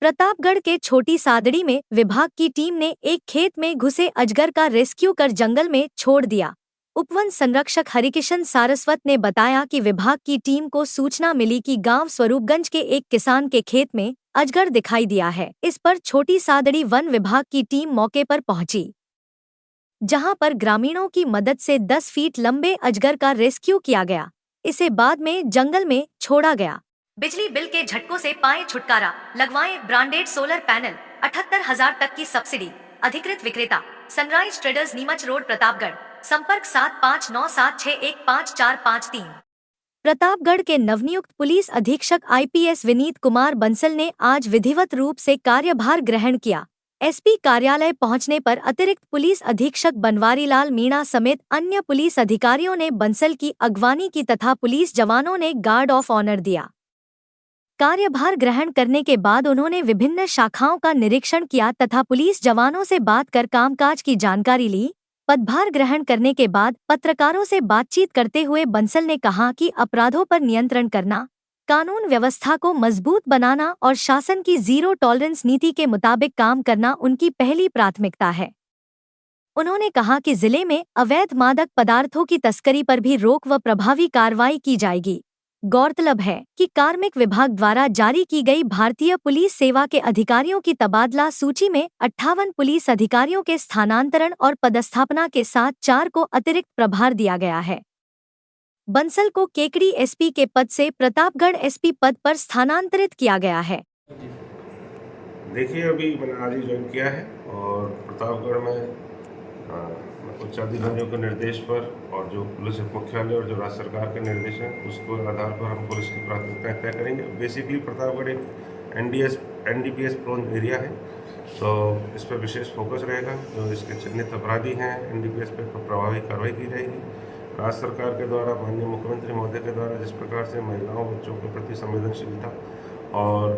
प्रतापगढ़ के छोटी सादड़ी में विभाग की टीम ने एक खेत में घुसे अजगर का रेस्क्यू कर जंगल में छोड़ दिया। उपवन संरक्षक हरिकिशन सारस्वत ने बताया कि विभाग की टीम को सूचना मिली कि गांव स्वरूपगंज के एक किसान के खेत में अजगर दिखाई दिया है। इस पर छोटी सादड़ी वन विभाग की टीम मौके पर पहुंची, जहां पर ग्रामीणों की मदद से 10 फीट लंबे अजगर का रेस्क्यू किया गया। इसे बाद में जंगल में छोड़ा गया। बिजली बिल के झटकों से पाएं छुटकारा, लगवाएं ब्रांडेड सोलर पैनल, 78,000 तक की सब्सिडी। अधिकृत विक्रेता sunrise traders, Neemuch road, Pratapgarh. संपर्क 7597615453। प्रतापगढ़ के नवनियुक्त पुलिस अधीक्षक IPS विनीत कुमार बंसल ने आज विधिवत रूप से कार्यभार ग्रहण किया। SP कार्यालय पहुंचने पर अतिरिक्त पुलिस अधीक्षक बनवारी लाल मीणा समेत अन्य पुलिस अधिकारियों ने बंसल की अगवानी की तथा पुलिस जवानों ने गार्ड ऑफ ऑनर दिया। कार्यभार ग्रहण करने के बाद उन्होंने विभिन्न शाखाओं का निरीक्षण किया तथा पुलिस जवानों से बात कर कामकाज की जानकारी ली। पदभार ग्रहण करने के बाद पत्रकारों से बातचीत करते हुए बंसल ने कहा कि अपराधों पर नियंत्रण करना, कानून व्यवस्था को मजबूत बनाना और शासन की जीरो टॉलरेंस नीति के मुताबिक काम करना उनकी पहली प्राथमिकता है। उन्होंने कहा कि जिले में अवैध मादक पदार्थों की तस्करी पर भी रोक व प्रभावी कार्रवाई की जाएगी। गौरतलब है कि कार्मिक विभाग द्वारा जारी की गई भारतीय पुलिस सेवा के अधिकारियों की तबादला सूची में 58 पुलिस अधिकारियों के स्थानांतरण और पदस्थापना के साथ 4 को अतिरिक्त प्रभार दिया गया है। बंसल को केकड़ी SP के पद से प्रतापगढ़ SP पद पर स्थानांतरित किया गया है। देखिए, अभी मैंने आज ही ज्वाइन किया है और प्रतापगढ़ में उच्च अधिकारियों के निर्देश पर और जो पुलिस मुख्यालय और जो राज्य सरकार के निर्देश हैं उसको आधार पर हम पुलिस की प्राथमिकताएं तय करेंगे। बेसिकली प्रतापगढ़ एक NDPS प्रोन एरिया है, तो इस पर विशेष फोकस रहेगा। जो इसके चिन्हित अपराधी हैं NDPS पे तो प्रभावी कार्रवाई की जाएगी। राज्य सरकार के द्वारा माननीय मुख्यमंत्री महोदय के द्वारा जिस प्रकार से महिलाओं बच्चों के प्रति संवेदनशीलता और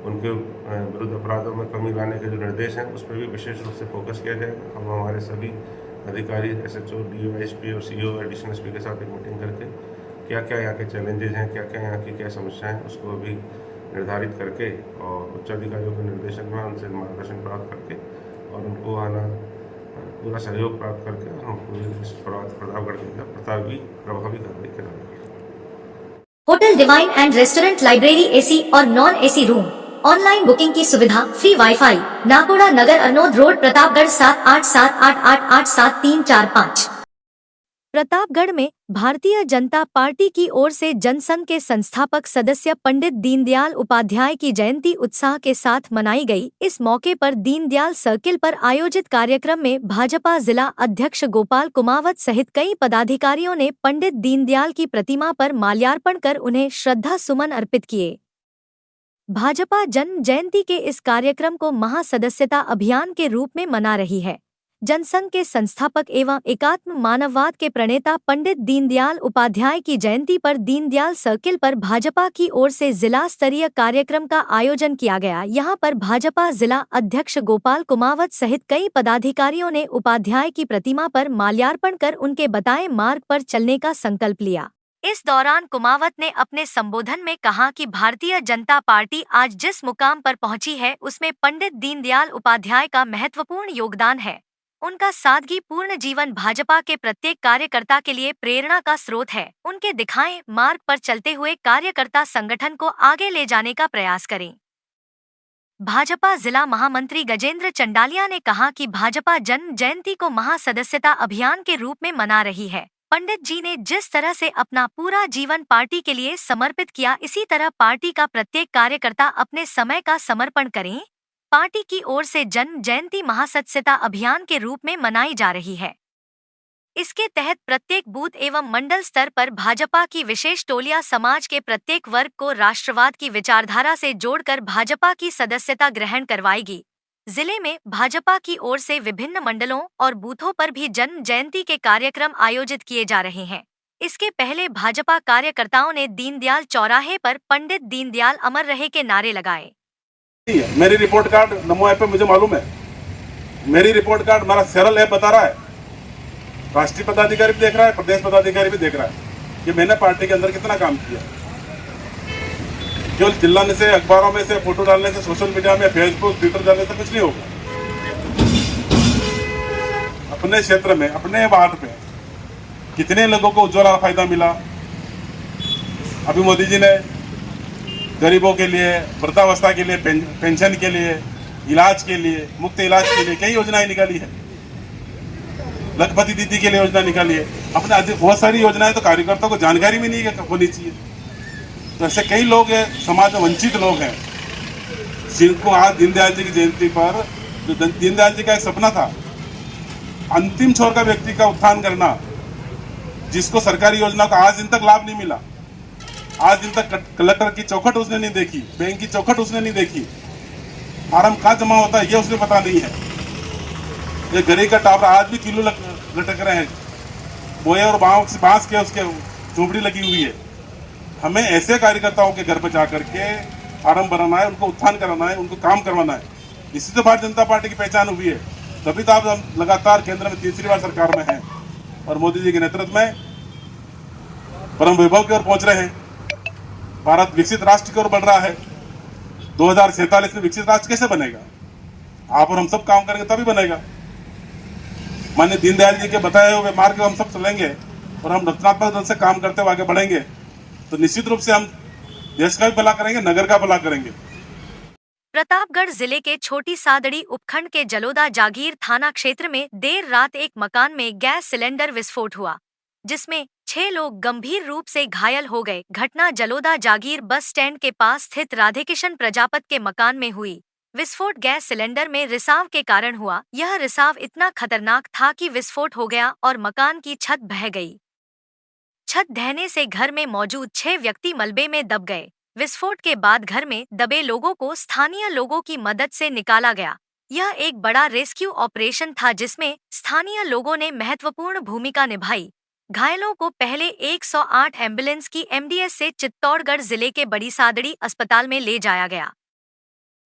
उनके विरुद्ध अपराधों में कमी लाने के जो निर्देश हैं उस पर भी विशेष रूप से फोकस किया जाएगा। हम हमारे सभी अधिकारी SHO, DO, SP और CO, एडिशनल SP के साथ एक मीटिंग करके क्या क्या यहाँ के चैलेंजेस हैं, क्या क्या यहाँ की क्या समस्याएं हैं उसको भी निर्धारित करके और उच्च अधिकारियों के निर्देशन में उनसे मार्गदर्शन प्राप्त करके और उनको आना पूरा सहयोग प्राप्त करके हम पूरे इस प्रतापगढ़ के अंदर प्रभावी कार्रवाई कराएंगे। Hotel divine and restaurant, library, AC और non AC room, online booking की सुविधा, फ्री वाईफाई, नाकोड़ा नगर, अरनोद रोड, प्रतापगढ़ 7878887345। प्रतापगढ़ में भारतीय जनता पार्टी की ओर से जनसंघ के संस्थापक सदस्य पंडित दीनदयाल उपाध्याय की जयंती उत्साह के साथ मनाई गई। इस मौके पर दीनदयाल सर्किल पर आयोजित कार्यक्रम में भाजपा जिला अध्यक्ष गोपाल कुमावत सहित कई पदाधिकारियों ने पंडित दीनदयाल की प्रतिमा पर माल्यार्पण कर उन्हें श्रद्धा सुमन अर्पित किए। भाजपा जन्म जयंती के इस कार्यक्रम को महासदस्यता अभियान के रूप में मना रही है। जनसंघ के संस्थापक एवं एकात्म मानववाद के प्रणेता पंडित दीनदयाल उपाध्याय की जयंती पर दीनदयाल सर्किल पर भाजपा की ओर से जिला स्तरीय कार्यक्रम का आयोजन किया गया। यहां पर भाजपा जिला अध्यक्ष गोपाल कुमावत सहित कई पदाधिकारियों ने उपाध्याय की प्रतिमा पर माल्यार्पण कर उनके बताए मार्ग पर चलने का संकल्प लिया। इस दौरान कुमावत ने अपने संबोधन में कहा कि भारतीय जनता पार्टी आज जिस मुकाम पर पहुंची है उसमें पंडित दीनदयाल उपाध्याय का महत्वपूर्ण योगदान है। उनका सादगीपूर्ण जीवन भाजपा के प्रत्येक कार्यकर्ता के लिए प्रेरणा का स्रोत है। उनके दिखाए मार्ग पर चलते हुए कार्यकर्ता संगठन को आगे ले जाने का प्रयास करें। भाजपा जिला महामंत्री गजेंद्र चंडालिया ने कहा कि भाजपा जन्म जयंती को महासदस्यता अभियान के रूप में मना रही है। पंडित जी ने जिस तरह से अपना पूरा जीवन पार्टी के लिए समर्पित किया, इसी तरह पार्टी का प्रत्येक कार्यकर्ता अपने समय का समर्पण करें। पार्टी की ओर से जन्म जयंती महासदस्यता अभियान के रूप में मनाई जा रही है। इसके तहत प्रत्येक बूथ एवं मंडल स्तर पर भाजपा की विशेष टोलियां समाज के प्रत्येक वर्ग को राष्ट्रवाद की विचारधारा से जोड़कर भाजपा की सदस्यता ग्रहण करवाएगी। जिले में भाजपा की ओर से विभिन्न मंडलों और बूथों पर भी जन्म जयंती के कार्यक्रम आयोजित किए जा रहे हैं। इसके पहले भाजपा कार्यकर्ताओं ने दीनदयाल चौराहे पर पंडित दीनदयाल अमर रहे के नारे लगाए। मेरी रिपोर्ट कार्ड नमो ऐप पे मुझे मालूम है, मेरी रिपोर्ट कार्ड मेरा सरल ऐप बता रहा है। राष्ट्रीय पदाधिकारी भी देख रहा है, प्रदेश पदाधिकारी भी देख रहा है कि मैंने पार्टी के अंदर कितना काम किया। केवल चिल्लाने से, अखबारों में से फोटो डालने से, सोशल मीडिया में फेसबुक ट्विटर डालने से कुछ नहीं होगा। अपने क्षेत्र में, अपने वार्ड में कितने लोगों को उज्ज्वला फायदा मिला। अभी मोदी जी ने गरीबों के लिए, वृद्धावस्था के लिए, पेंशन के लिए, इलाज के लिए, मुफ्त इलाज के लिए कई योजनाएं निकाली है। लखपति दीदी के लिए योजना निकाली है। अपने बहुत सारी योजनाएं तो कार्यकर्ताओं को जानकारी भी नहीं होनी चाहिए। तो ऐसे कई लोग हैं, समाज में वंचित लोग हैं, जिनको आज दीनदयाल जी की जयंती पर, जो दीनदयाल जी का एक सपना था, अंतिम छोर का व्यक्ति का उत्थान करना, जिसको सरकारी योजना का आज दिन तक लाभ नहीं मिला, आज दिन तक कलेक्टर की चौखट उसने नहीं देखी, बैंक की चौखट उसने नहीं देखी, फार्म कहाँ जमा होता है ये उसने पता नहीं है। ये गरीब का टावरा आज भी किलो लटक रहे हैं, बोए और बांस के उसके झोपड़ी लगी हुई है। हमें ऐसे कार्यकर्ताओं के घर पर जाकर के फार्म भराना है, उनको उत्थान कराना है, उनको काम करवाना है। इसी से भारतीय जनता पार्टी की पहचान हुई है। तभी तो आप हम लगातार केंद्र में तीसरी बार सरकार में हैं और मोदी जी के नेतृत्व में परम वैभव की ओर पहुंच रहे हैं। भारत विकसित राष्ट्र की ओर बढ़ रहा है। 2047 में विकसित राष्ट्र कैसे बनेगा? आप और हम सब काम करेंगे तभी बनेगा। माननीय दीनदयाल जी के बताए हुए मार्ग हम सब चलेंगे और हम रचनात्मक ढंग से काम करते हुए आगे बढ़ेंगे तो निश्चित रूप से हम देश का भी भला करेंगे, नगर का भला करेंगे। प्रतापगढ़ जिले के छोटी सादड़ी उपखंड के जलोदा जागीर थाना क्षेत्र में देर रात एक मकान में गैस सिलेंडर विस्फोट हुआ, जिसमें 6 लोग गंभीर रूप से घायल हो गए। घटना जलोदा जागीर बस स्टैंड के पास स्थित राधेकिशन प्रजापत के मकान में हुई। विस्फोट गैस सिलेंडर में रिसाव के कारण हुआ। यह रिसाव इतना खतरनाक था कि विस्फोट हो गया और मकान की छत बह गई। छत ढहने से घर में मौजूद 6 व्यक्ति मलबे में दब गए। विस्फोट के बाद घर में दबे लोगों को स्थानीय लोगों की मदद से निकाला गया। यह एक बड़ा रेस्क्यू ऑपरेशन था जिसमें स्थानीय लोगों ने महत्वपूर्ण भूमिका निभाई। घायलों को पहले 108 एम्बुलेंस की एमडीएस से चित्तौड़गढ़ जिले के बड़ी सादड़ी अस्पताल में ले जाया गया।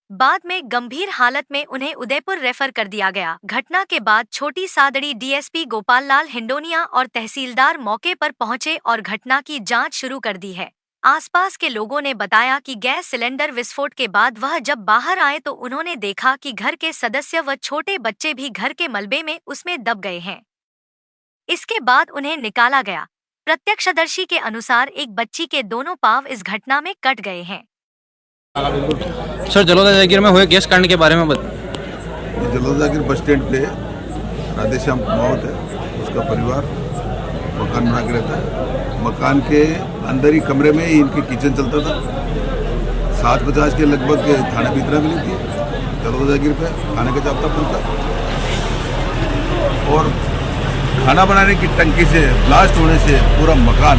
बाद में गंभीर हालत में उन्हें उदयपुर रेफर कर दिया गया। घटना के बाद छोटी सादड़ी डीएसपी गोपाल लाल हिंडोनिया और तहसीलदार मौके पर पहुंचे और घटना की जांच शुरू कर दी है। आसपास के लोगों ने बताया कि गैस सिलेंडर विस्फोट के बाद वह जब बाहर आए तो उन्होंने देखा कि घर के सदस्य व छोटे बच्चे भी घर के मलबे में उसमें दब गए हैं। इसके बाद उन्हें निकाला गया। प्रत्यक्षदर्शी के अनुसार एक बच्ची के दोनों पांव इस घटना में कट गए हैं। सर, जलोदा जागीर में हुए गैस कांड के बारे में जलोदा जागीर बस स्टैंड पे राधेश्याम कुमावत है, उसका परिवार मकान बना के रहता है। मकान के अंदर ही कमरे में ही इनके किचन चलता था। 7:50 के लगभग थाने की इतना मिली थी जलोदा जागीर पे, खाने का जाब्ता खुलता और खाना बनाने की टंकी से ब्लास्ट होने से पूरा मकान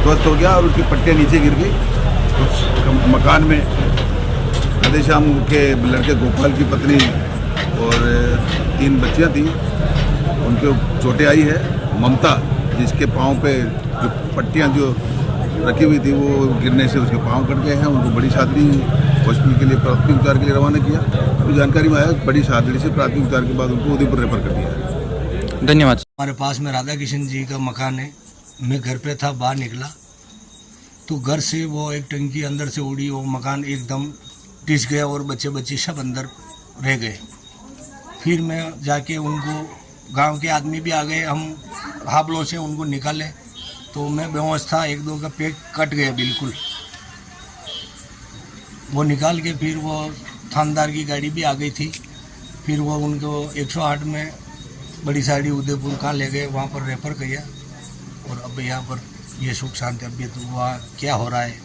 ध्वस्त हो गया और उसकी पट्टियाँ नीचे गिर गई। उस मकान में राधेश्याम के लड़के गोपाल की पत्नी और 3 बच्चियाँ थी, उनके चोटें आई है। ममता, जिसके पाँव पे जो पट्टियाँ जो रखी हुई थी वो गिरने से उसके पाँव कट गए हैं। उनको बड़ी सादड़ी हॉस्पिटल के लिए प्राथमिक उपचार के लिए रवाना किया। अभी जानकारी में आया बड़ी सादड़ी से प्राथमिक उपचार के बाद उनको उदयपुर रेफर कर दिया है। धन्यवाद। हमारे पास में राधा किशन जी का मकान है। मैं घर पे था, बाहर निकला तो घर से वो एक टंकी अंदर से उड़ी, वो मकान एकदम टिस गया और बच्चे सब अंदर रह गए। फिर मैं जाके उनको, गांव के आदमी भी आ गए, हम हाबलों से उनको निकाले तो मैं बेहोश था। 1-2 का पेट कट गया बिल्कुल। वो निकाल के फिर वो थानेदार की गाड़ी भी आ गई थी। फिर वो उनको 108 में बड़ी साड़ी उदयपुर कहाँ ले गए, वहाँ पर रेफर किया और अब यहाँ पर ये सुख शांति। अब ये तो वहाँ क्या हो रहा है